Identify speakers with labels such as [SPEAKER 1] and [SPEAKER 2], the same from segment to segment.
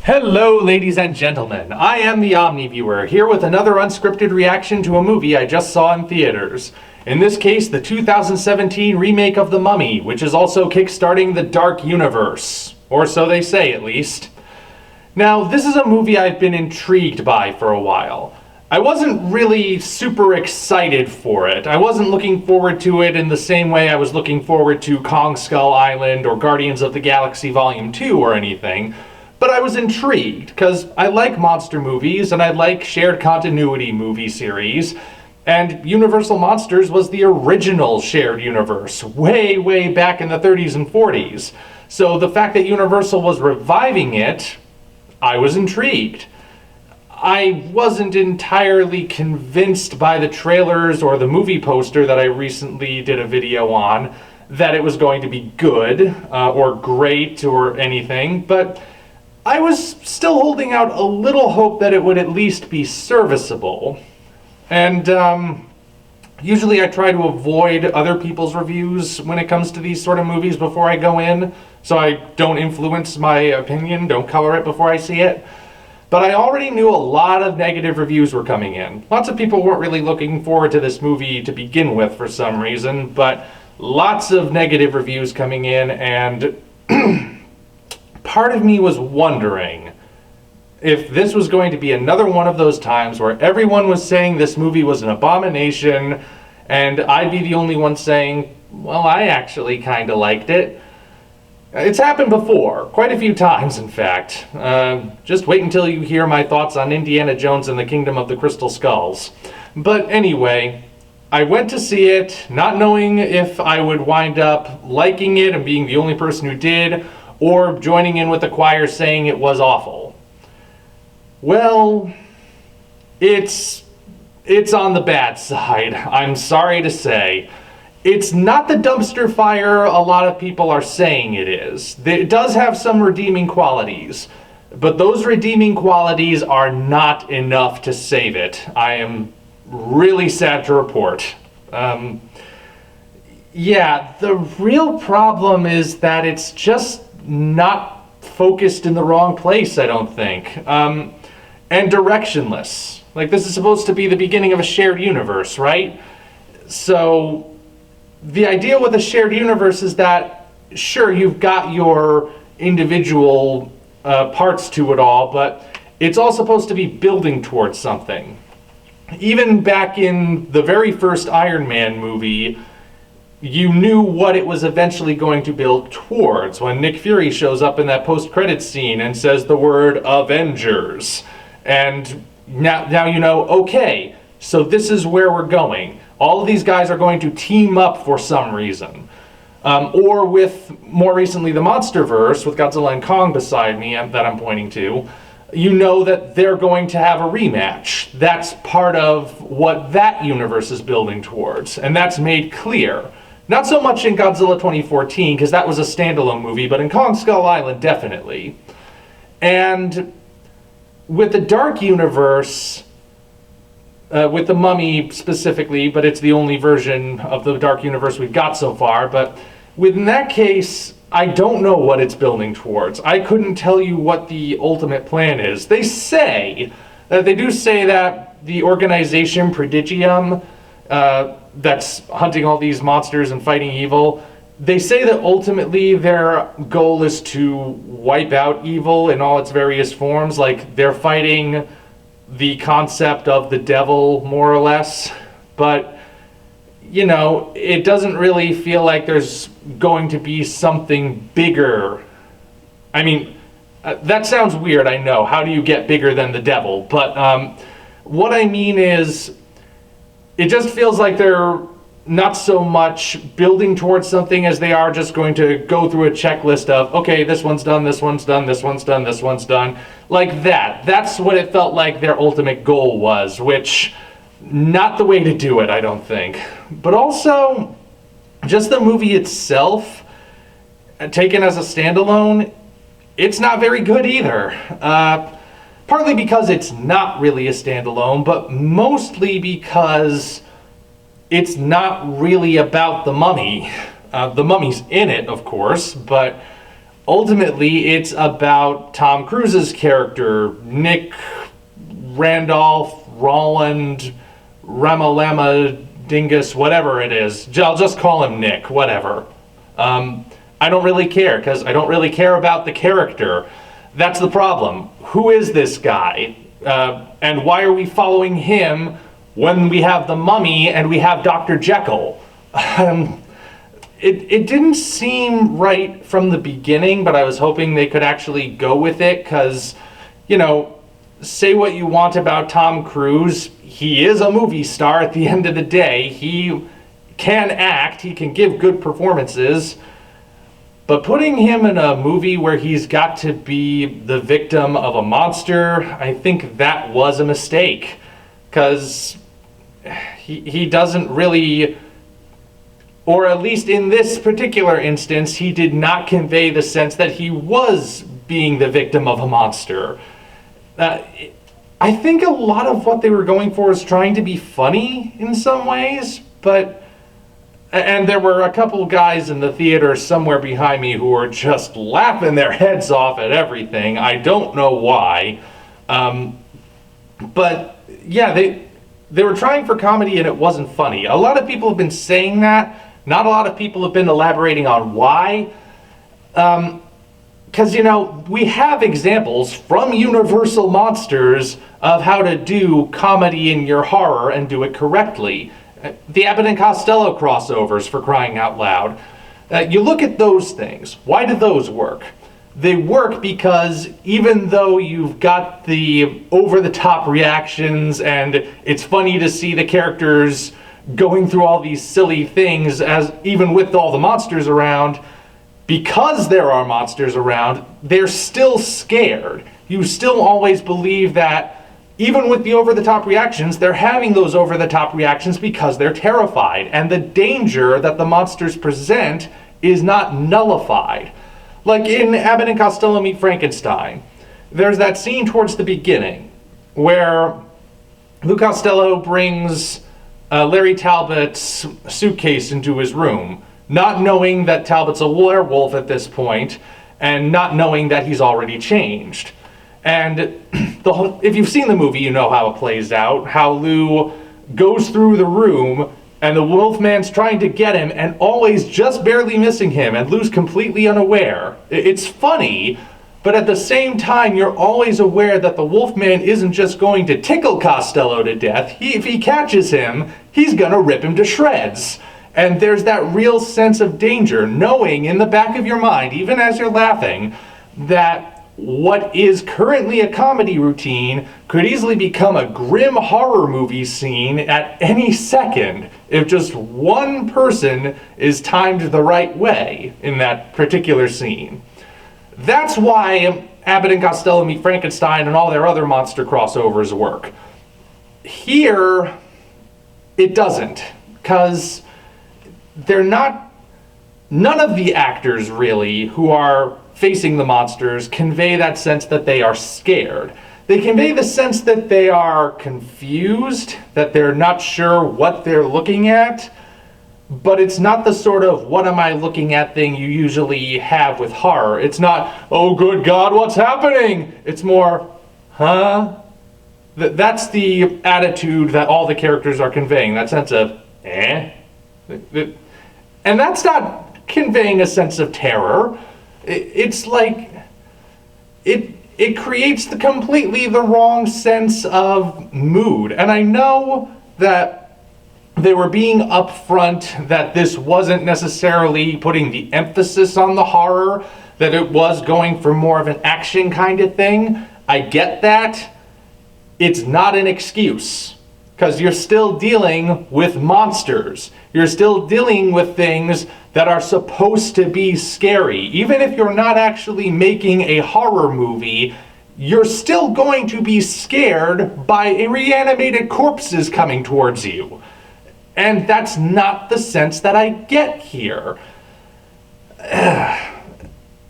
[SPEAKER 1] Hello, ladies and gentlemen. I am the Omni Viewer, here with another unscripted reaction to a movie I just saw in theaters. In this case, the 2017 remake of The Mummy, which is also kickstarting the Dark Universe. Or so they say, at least. Now, this is a movie I've been intrigued by for a while. I wasn't really super excited for it. I wasn't looking forward to it in the same way I was looking forward to Kong Skull Island or Guardians of the Galaxy Volume 2 or anything. But I was intrigued, because I like monster movies, and I like shared continuity movie series, and Universal Monsters was the original shared universe, way back in the 30s and 40s. So the fact that Universal was reviving it, I was intrigued. I wasn't entirely convinced by the trailers or the movie poster that I recently did a video on that it was going to be good, or great, or anything, but I was still holding out a little hope that it would at least be serviceable. And usually I try to avoid other people's reviews when it comes to these sort of movies before I go in, so I don't influence my opinion, don't color it before I see it. But I already knew a lot of negative reviews were coming in. Lots of people weren't really looking forward to this movie to begin with for some reason, but lots of negative reviews coming in, and part of me was wondering if this was going to be another one of those times where everyone was saying this movie was an abomination, and I'd be the only one saying, well, I actually kind of liked it. It's happened before, quite a few times in fact. Just wait until you hear my thoughts on Indiana Jones and the Kingdom of the Crystal Skulls. But anyway, I went to see it, not knowing if I would wind up liking it and being the only person who did, or joining in with the choir saying it was awful. Well, it's on the bad side, I'm sorry to say. It's not the dumpster fire a lot of people are saying it is. It does have some redeeming qualities, but those redeeming qualities are not enough to save it. I am really sad to report. Yeah, the real problem is that it's just not focused in the wrong place, I don't think. And directionless. Like, this is supposed to be the beginning of a shared universe, right? So the idea with a shared universe is that, sure, you've got your individual parts to it all, but it's all supposed to be building towards something. Even back in the very first Iron Man movie, you knew what it was eventually going to build towards when Nick Fury shows up in that post-credits scene and says the word Avengers. And now you know, okay, so this is where we're going. All of these guys are going to team up for some reason. Or with, more recently, the Monsterverse, with Godzilla and Kong beside me that I'm pointing to, you know that they're going to have a rematch. That's part of what that universe is building towards, and that's made clear. Not so much in Godzilla 2014, because that was a standalone movie, but in Kong Skull Island, definitely. And with the Dark Universe, with the Mummy specifically, but it's the only version of the Dark Universe we've got so far, but in that case, I don't know what it's building towards. I couldn't tell you what the ultimate plan is. They do say that the organization Prodigium, that's hunting all these monsters and fighting evil, they say that ultimately their goal is to wipe out evil in all its various forms. Like, they're fighting the concept of the devil, more or less. But, you know, it doesn't really feel like there's going to be something bigger. I mean, that sounds weird, I know. How do you get bigger than the devil? But what I mean is, it just feels like they're not so much building towards something as they are just going to go through a checklist of, okay, this one's done, this one's done, this one's done, this one's done. Like that. That's what it felt like their ultimate goal was, which, not the way to do it, I don't think. But also, just the movie itself, taken as a standalone, it's not very good either. Partly because it's not really a standalone, but mostly because it's not really about the mummy. The mummy's in it, of course, but ultimately it's about Tom Cruise's character, Nick Randolph Roland Ramalama Dingus, whatever it is. I'll just call him Nick, whatever. I don't really care, because I don't really care about the character. That's the problem. Who is this guy? And why are we following him when we have the Mummy and we have Dr. Jekyll? It didn't seem right from the beginning, but I was hoping they could actually go with it, because, say what you want about Tom Cruise, he is a movie star at the end of the day. He can act, he can give good performances, but putting him in a movie where he's got to be the victim of a monster, I think that was a mistake, because he doesn't really, or at least in this particular instance, he did not convey the sense that he was being the victim of a monster. I think a lot of what they were going for is trying to be funny in some ways, and there were a couple guys in the theater somewhere behind me who were just laughing their heads off at everything. I don't know why. But yeah, they were trying for comedy and it wasn't funny. A lot of people have been saying that. Not a lot of people have been elaborating on why. Because, we have examples from Universal Monsters of how to do comedy in your horror and do it correctly. The Abbott and Costello crossovers, for crying out loud. You look at those things. Why do those work? They work because even though you've got the over-the-top reactions and it's funny to see the characters going through all these silly things, as even with all the monsters around, because there are monsters around, they're still scared. You still always believe that even with the over-the-top reactions, they're having those over-the-top reactions because they're terrified, and the danger that the monsters present is not nullified. Like in Abbott and Costello Meet Frankenstein, there's that scene towards the beginning where Lou Costello brings Larry Talbot's suitcase into his room, not knowing that Talbot's a werewolf at this point, and not knowing that he's already changed. And if you've seen the movie, you know how it plays out, how Lou goes through the room and the Wolfman's trying to get him and always just barely missing him, and Lou's completely unaware. It's funny, but at the same time, you're always aware that the Wolfman isn't just going to tickle Costello to death. If he catches him, he's gonna rip him to shreds. And there's that real sense of danger, knowing in the back of your mind, even as you're laughing, that what is currently a comedy routine could easily become a grim horror movie scene at any second if just one person is timed the right way in that particular scene. That's why Abbott and Costello Meet Frankenstein and all their other monster crossovers work. Here, it doesn't, because none of the actors really who are facing the monsters convey that sense that they are scared. They convey the sense that they are confused, that they're not sure what they're looking at, but it's not the sort of what am I looking at thing you usually have with horror. It's not, oh good God, what's happening? It's more, huh? That's the attitude that all the characters are conveying, that sense of, eh? And that's not conveying a sense of terror. It's like, it creates completely the wrong sense of mood. And I know that they were being upfront that this wasn't necessarily putting the emphasis on the horror, that it was going for more of an action kind of thing. I get that. It's not an excuse, because you're still dealing with monsters. You're still dealing with things that are supposed to be scary. Even if you're not actually making a horror movie, you're still going to be scared by reanimated corpses coming towards you. And that's not the sense that I get here.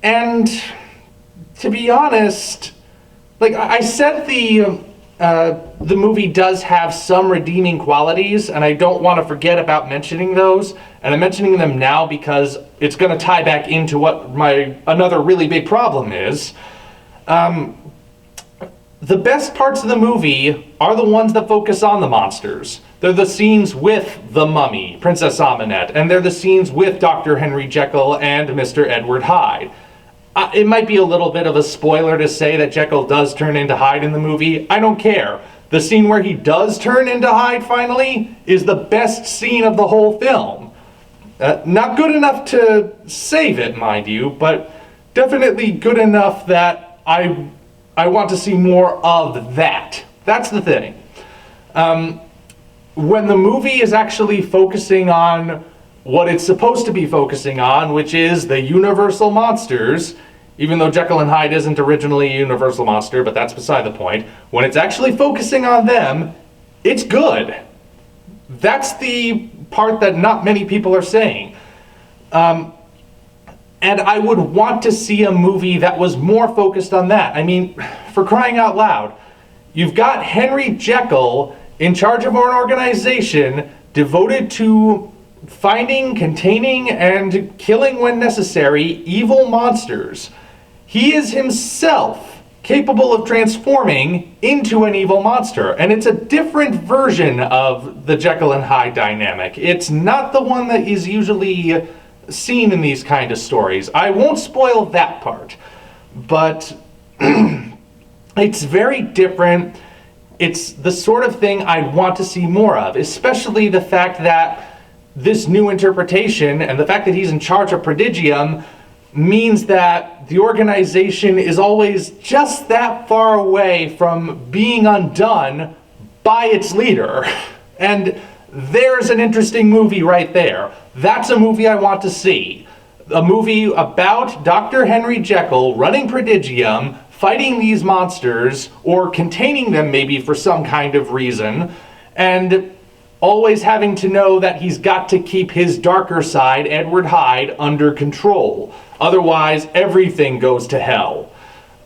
[SPEAKER 1] And to be honest, like I said, the movie does have some redeeming qualities, and I don't want to forget about mentioning those. And I'm mentioning them now because it's going to tie back into what another really big problem is. The best parts of the movie are the ones that focus on the monsters. They're the scenes with the mummy, Princess Amenette, and they're the scenes with Dr. Henry Jekyll and Mr. Edward Hyde. It might be a little bit of a spoiler to say that Jekyll does turn into Hyde in the movie. I don't care. The scene where he does turn into Hyde finally is the best scene of the whole film. Not good enough to save it, mind you, but definitely good enough that I want to see more of that. That's the thing. When the movie is actually focusing on what it's supposed to be focusing on, which is the universal monsters, even though Jekyll and Hyde isn't originally a universal monster, but that's beside the point. When it's actually focusing on them, it's good. That's the part that not many people are saying. And I would want to see a movie that was more focused on that. I mean, for crying out loud, you've got Henry Jekyll in charge of an organization devoted to finding, containing, and killing when necessary evil monsters. He is himself capable of transforming into an evil monster, and it's a different version of the Jekyll and Hyde dynamic. It's not the one that is usually seen in these kind of stories. I won't spoil that part, but it's very different. It's the sort of thing I want to see more of, especially the fact that this new interpretation and the fact that he's in charge of Prodigium means that the organization is always just that far away from being undone by its leader. And there's an interesting movie right there. That's a movie I want to see. A movie about Dr. Henry Jekyll running Prodigium, fighting these monsters, or containing them maybe for some kind of reason, and always having to know that he's got to keep his darker side, Edward Hyde, under control. Otherwise, everything goes to hell.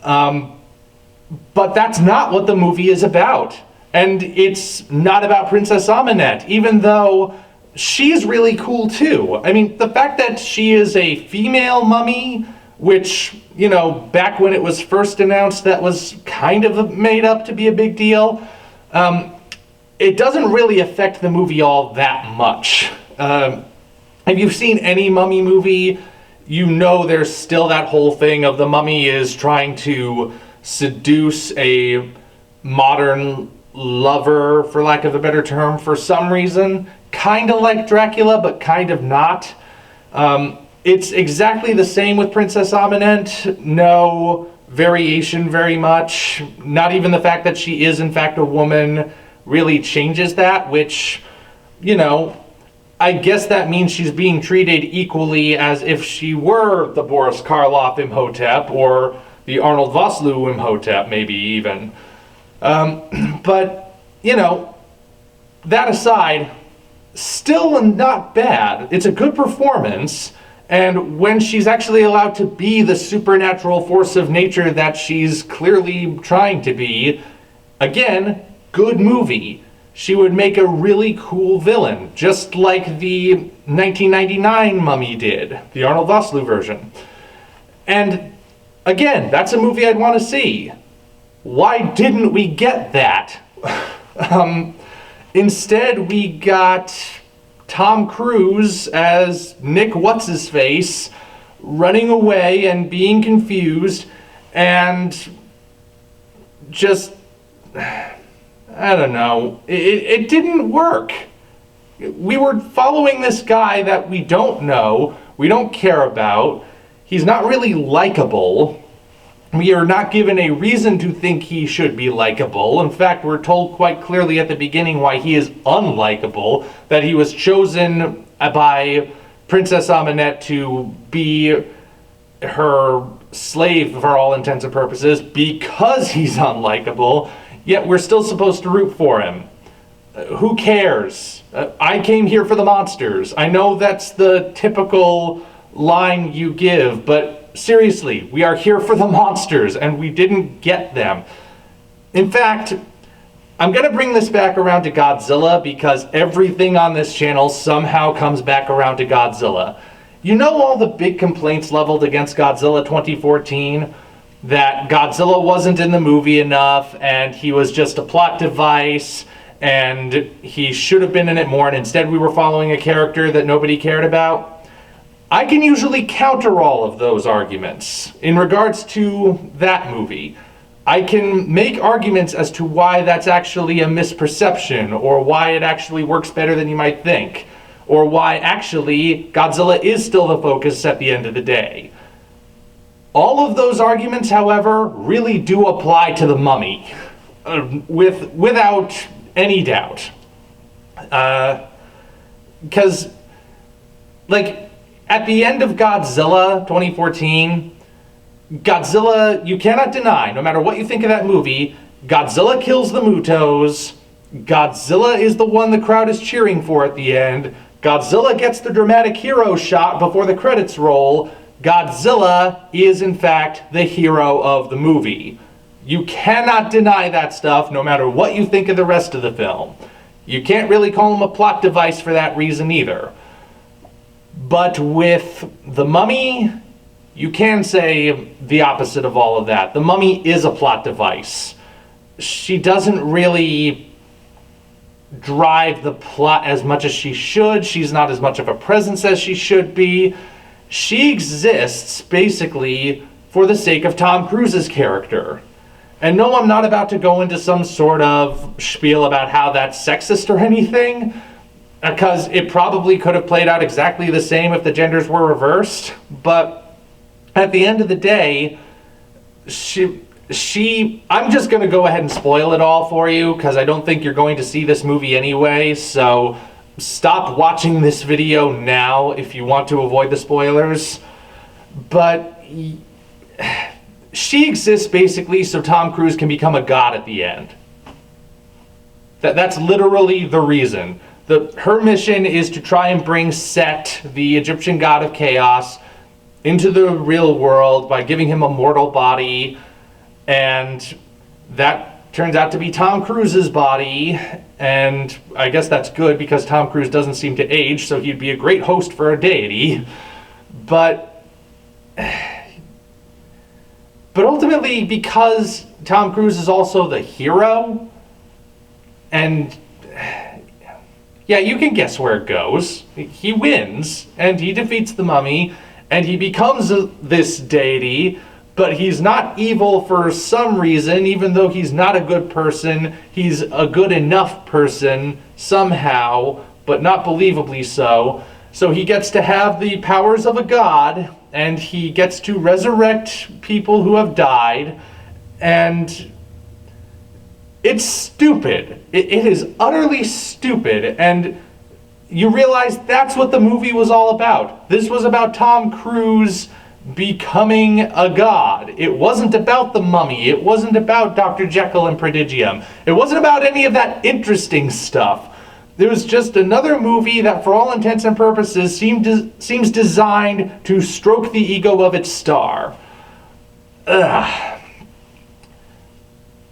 [SPEAKER 1] But that's not what the movie is about. And it's not about Princess Amenette, even though she's really cool too. I mean, the fact that she is a female mummy, which, you know, back when it was first announced, that was kind of made up to be a big deal. It doesn't really affect the movie all that much. If you've seen any mummy movie, you know there's still that whole thing of the mummy is trying to seduce a modern lover, for lack of a better term, for some reason. Kind of like Dracula, but kind of not. It's exactly the same with Princess Amenette. No variation very much. Not even the fact that she is in fact a woman really changes that, which, you know, I guess that means she's being treated equally as if she were the Boris Karloff Imhotep or the Arnold Vosloo Imhotep, maybe even. But, you know, that aside, still not bad. It's a good performance, and when she's actually allowed to be the supernatural force of nature that she's clearly trying to be, again, good movie. She would make a really cool villain, just like the 1999 Mummy did, the Arnold Vosloo version. And again, that's a movie I'd want to see. Why didn't we get that? Instead, we got Tom Cruise as Nick What's-His-Face running away and being confused and just, I don't know, it didn't work. We were following this guy that we don't know, we don't care about, he's not really likable. We are not given a reason to think he should be likable. In fact, we're told quite clearly at the beginning why he is unlikable, that he was chosen by Princess Amenette to be her slave for all intents and purposes because he's unlikable, yet we're still supposed to root for him. Who cares? I came here for the monsters. I know that's the typical line you give, but seriously, we are here for the monsters, and we didn't get them. In fact, I'm going to bring this back around to Godzilla because everything on this channel somehow comes back around to Godzilla. You know all the big complaints leveled against Godzilla 2014? That Godzilla wasn't in the movie enough, and he was just a plot device, and he should have been in it more, and instead we were following a character that nobody cared about. I can usually counter all of those arguments in regards to that movie. I can make arguments as to why that's actually a misperception, or why it actually works better than you might think, or why actually Godzilla is still the focus at the end of the day. All of those arguments, however, really do apply to The Mummy, without any doubt. Because, at the end of Godzilla 2014, Godzilla, you cannot deny, no matter what you think of that movie, Godzilla kills the Mutos, Godzilla is the one the crowd is cheering for at the end, Godzilla gets the dramatic hero shot before the credits roll. Godzilla is, in fact, the hero of the movie. You cannot deny that stuff, no matter what you think of the rest of the film. You can't really call him a plot device for that reason either. But with The Mummy, you can say the opposite of all of that. The Mummy is a plot device. She doesn't really drive the plot as much as she should. She's not as much of a presence as she should be. She exists, basically, for the sake of Tom Cruise's character. And no, I'm not about to go into some sort of spiel about how that's sexist or anything, because it probably could have played out exactly the same if the genders were reversed. But at the end of the day, I'm just going to go ahead and spoil it all for you, because I don't think you're going to see this movie anyway, so stop watching this video now if you want to avoid the spoilers. But she exists basically so Tom Cruise can become a god at the end. That's literally the reason. Her mission is to try and bring Set, the Egyptian god of chaos, into the real world by giving him a mortal body, and that turns out to be Tom Cruise's body, and I guess that's good because Tom Cruise doesn't seem to age, so he'd be a great host for a deity. But ultimately, because Tom Cruise is also the hero, and yeah, you can guess where it goes. He wins, and he defeats the Mummy, and he becomes this deity. But he's not evil for some reason, even though he's not a good person. He's a good enough person somehow, but not believably so. So he gets to have the powers of a god, and he gets to resurrect people who have died. And it's stupid. It is utterly stupid. And you realize that's what the movie was all about. This was about Tom Cruise becoming a god. It wasn't about the Mummy. It wasn't about Dr. Jekyll and Prodigium. It wasn't about any of that interesting stuff. It was just another movie that, for all intents and purposes, seems designed to stroke the ego of its star. Ugh.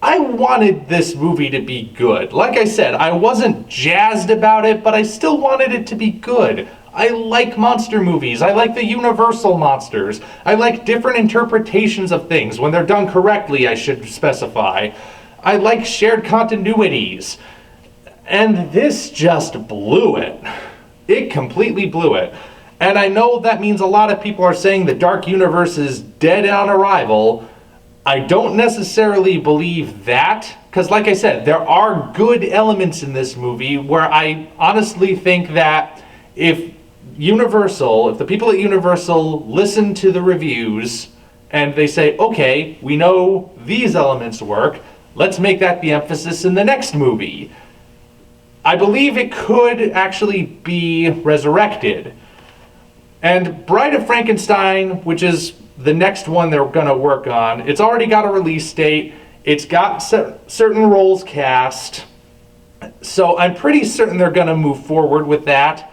[SPEAKER 1] I wanted this movie to be good. Like I said, I wasn't jazzed about it, but I still wanted it to be good. I like monster movies. I like the Universal monsters. I like different interpretations of things when they're done correctly, I should specify. I like shared continuities. And this just blew it. It completely blew it. And I know that means a lot of people are saying the Dark Universe is dead on arrival. I don't necessarily believe that, because like I said, there are good elements in this movie where I honestly think that if the people at Universal listen to the reviews and they say, okay, we know these elements work, let's make that the emphasis in the next movie, I believe it could actually be resurrected. And Bride of Frankenstein, which is the next one they're going to work on, it's already got a release date, it's got certain roles cast, so I'm pretty certain they're going to move forward with that.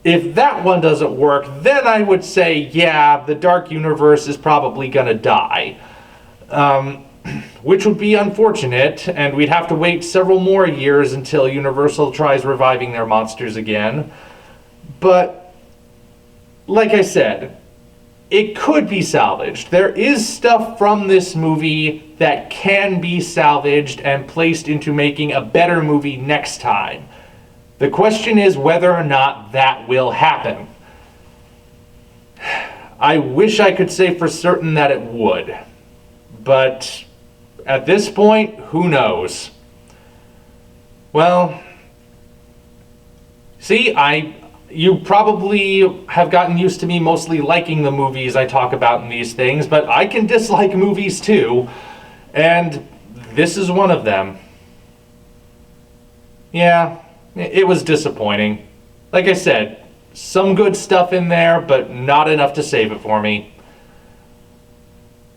[SPEAKER 1] If that one doesn't work, then I would say, yeah, the Dark Universe is probably going to die. which would be unfortunate, and we'd have to wait several more years until Universal tries reviving their monsters again. But, like I said, it could be salvaged. There is stuff from this movie that can be salvaged and placed into making a better movie next time. The question is whether or not that will happen. I wish I could say for certain that it would, but at this point, who knows? Well, see, you probably have gotten used to me mostly liking the movies I talk about in these things, but I can dislike movies too, and this is one of them. Yeah, it was disappointing. Like I said, some good stuff in there, but not enough to save it for me.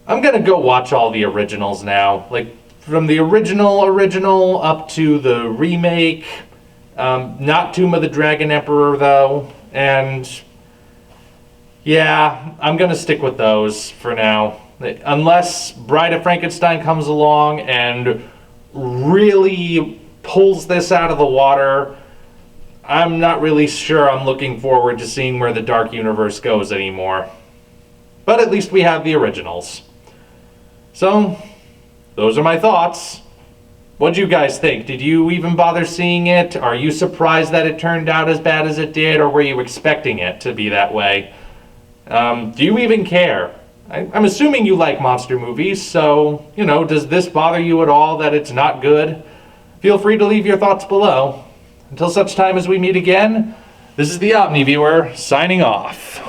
[SPEAKER 1] I'm gonna go watch all the originals now, like from the original up to the remake. Not Tomb of the Dragon Emperor though, and yeah, I'm gonna stick with those for now. Unless Bride of Frankenstein comes along and really pulls this out of the water, I'm not really sure I'm looking forward to seeing where the Dark Universe goes anymore. But at least we have the originals. So, those are my thoughts. What do you guys think? Did you even bother seeing it? Are you surprised that it turned out as bad as it did, or were you expecting it to be that way? Do you even care? I'm assuming you like monster movies, so, does this bother you at all that it's not good? Feel free to leave your thoughts below. Until such time as we meet again, this is the Omni Viewer, signing off.